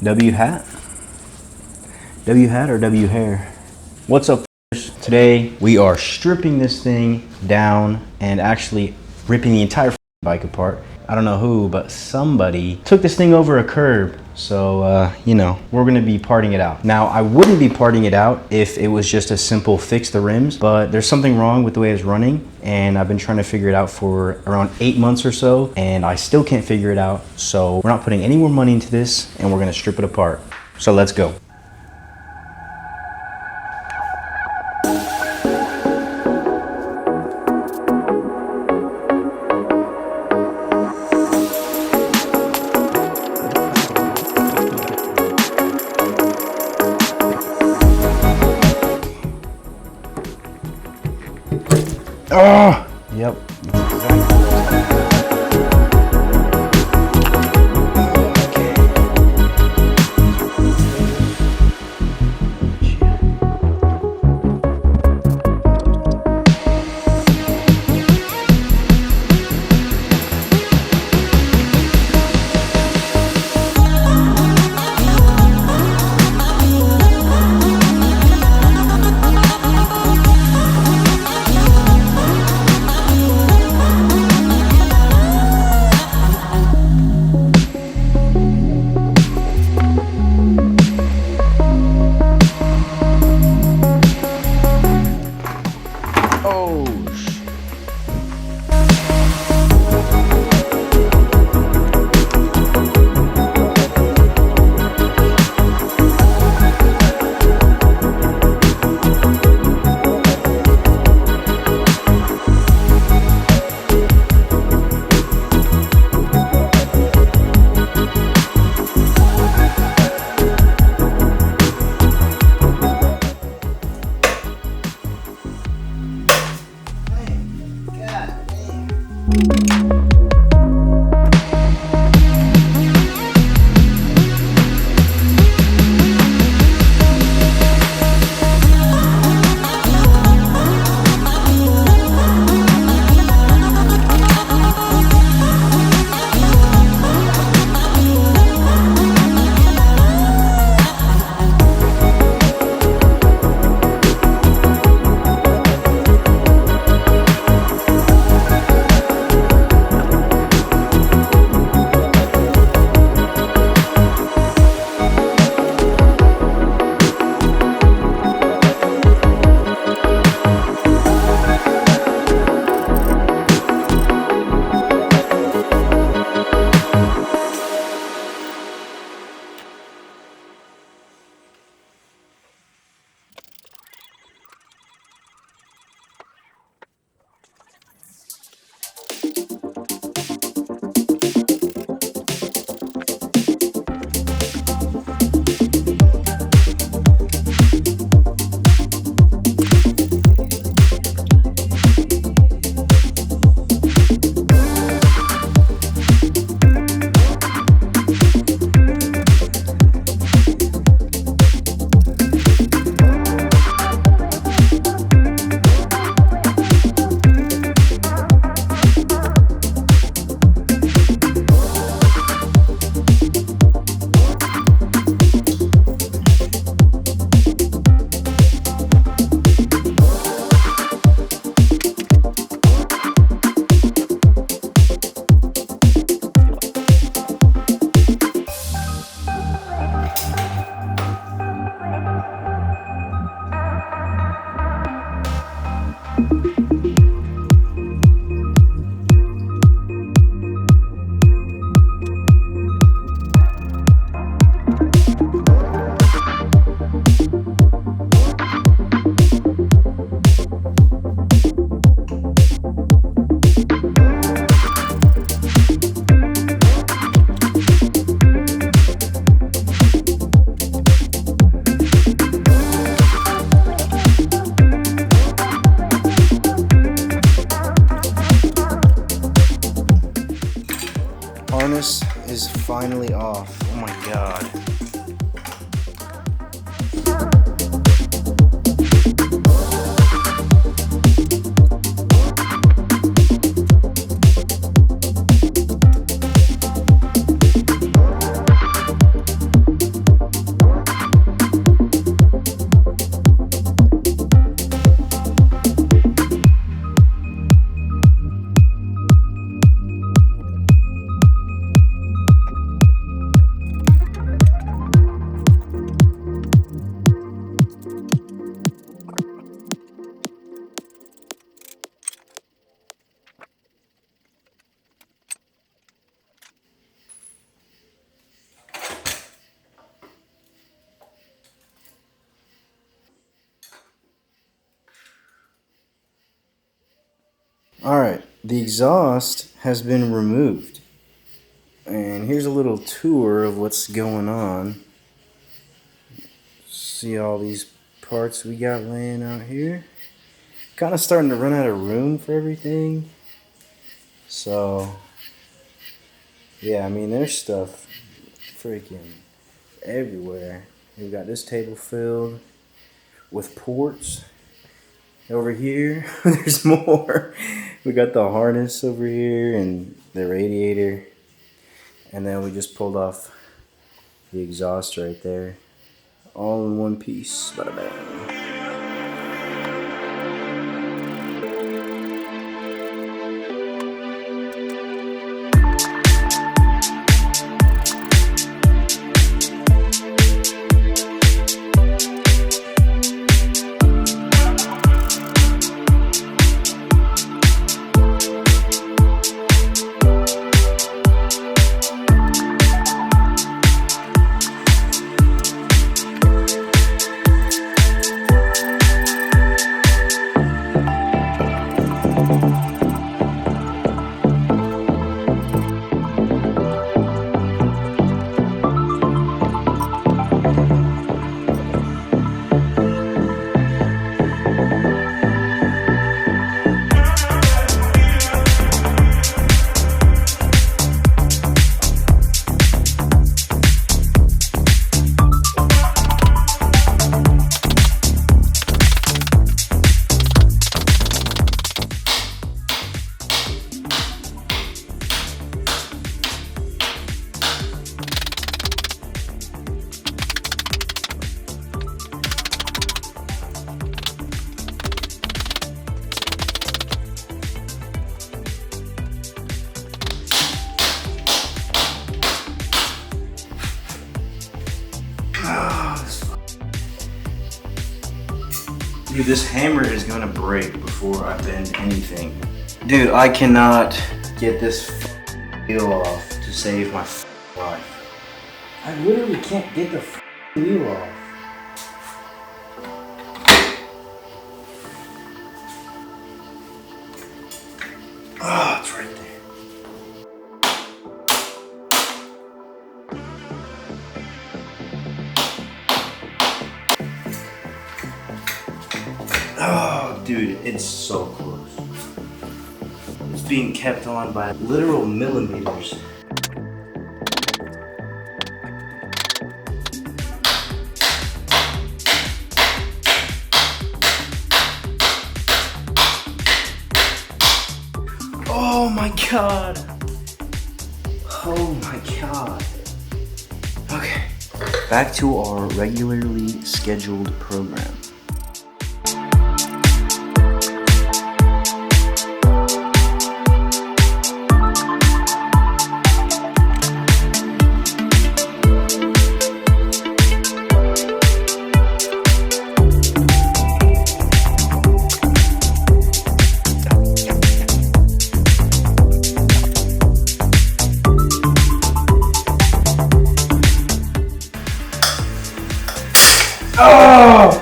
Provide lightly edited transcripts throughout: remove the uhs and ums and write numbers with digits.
W hat? W hat or W hair? What's up, f***ers? Today we are stripping this thing down and actually ripping the entire bike apart. I don't know who, but somebody took this thing over a curb. So, you know, we're gonna be parting it out. Now, I wouldn't be parting it out if it was just a simple fix the rims, but there's something wrong with the way it's running, and I've been trying to figure it out for around 8 months or so, and I still can't figure it out. So we're not putting any more money into this, and we're gonna strip it apart. So let's go. Oh, yep. Harness is finally off. Oh my god. Alright, the exhaust has been removed. And here's a little tour of what's going on. See all these parts we got laying out here. Kind of starting to run out of room for everything. So, yeah, I mean, there's stuff freaking everywhere. We've got this table filled with ports. Over here, there's more. We got the harness over here and the radiator. And then we just pulled off the exhaust right there. All in one piece. Bada bang. Dude, this hammer is gonna break before I bend anything. Dude, I cannot get this wheel off to save my life. I literally can't get the wheel off. Ah, it's right there. Oh, dude, it's so close. It's being kept on by literal millimeters. Oh my god. Oh my god. Okay, back to our regularly scheduled program. Oh!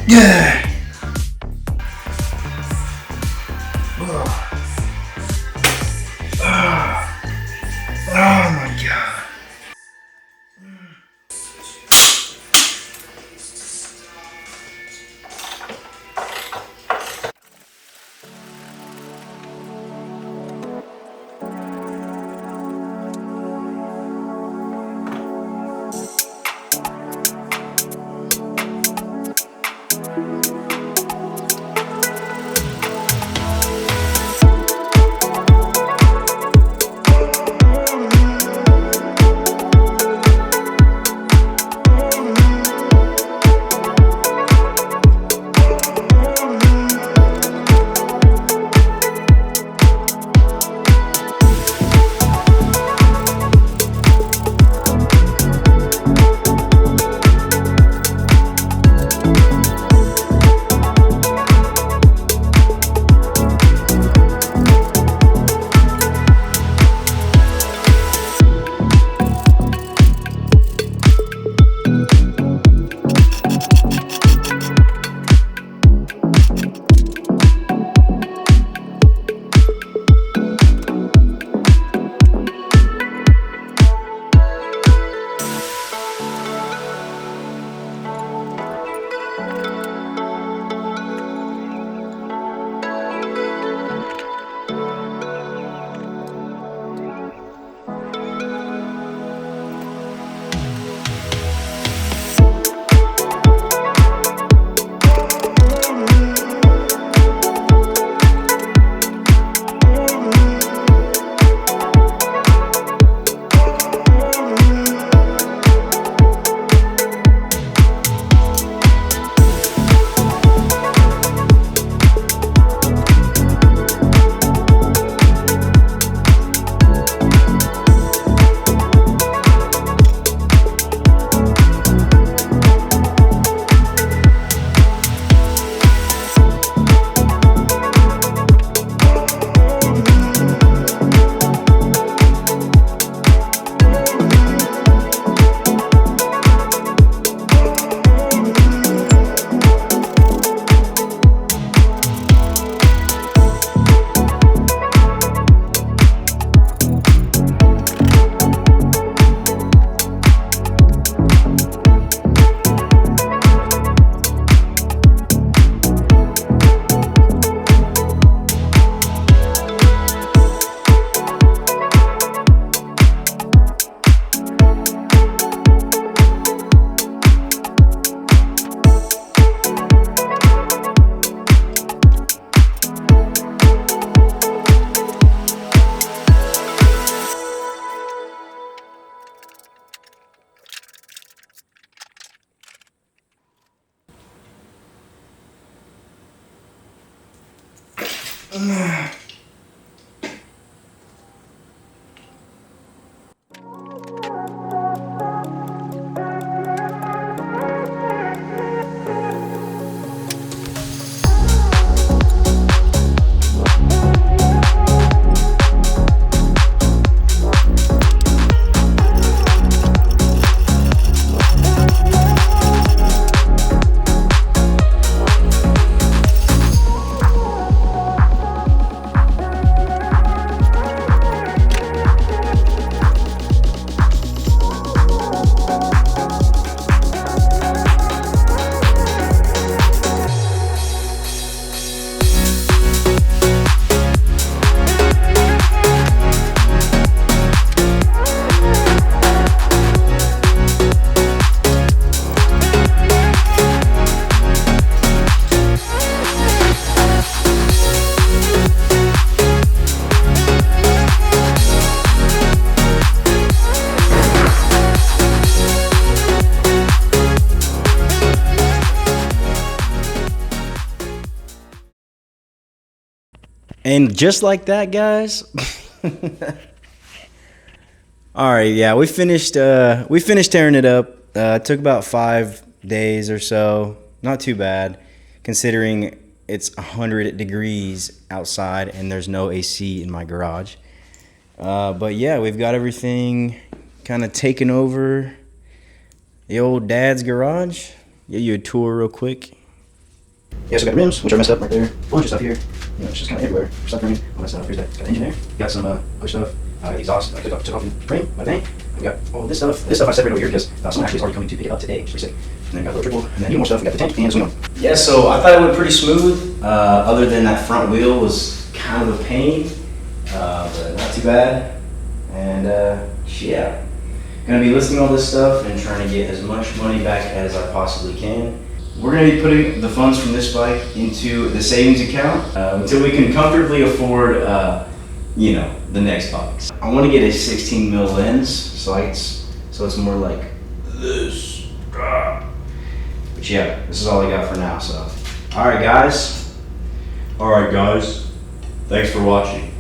Yeah! Oh my god. And just like that, guys. All right, yeah, we finished tearing it up. It took about 5 days or so. Not too bad, considering it's 100 degrees outside and there's no AC in my garage. But yeah, we've got everything kind of taken over the old dad's garage. Give you a tour real quick. Yeah, so we got rims, which are messed up right there. A bunch of stuff here. You know, it's just kind of everywhere. Suffering, all that stuff. Here's that. Got the engine there. Got some other stuff. The exhaust. I took off the frame, my tank. We got all this stuff. This stuff I separated over here because someone actually is already coming to pick it up today, which is pretty sick. And then got a little triple. And then even more stuff. We got the tank and the swing arm. Yeah, so I thought it went pretty smooth. Other than that front wheel was kind of a pain, but not too bad. And yeah, gonna be listing all this stuff and trying to get as much money back as I possibly can. We're going to be putting the funds from this bike into the savings account until we can comfortably afford, you know, the next bikes. I want to get a 16 mil lens, so it's more like this. But yeah, this is all I got for now. So, all right, guys. Thanks for watching.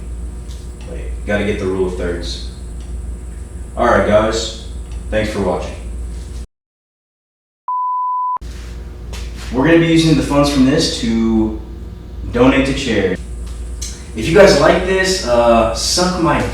Wait, got to get the rule of thirds. All right, guys. Thanks for watching. We're going to be using the funds from this to donate to charity. If you guys like this, suck my dick.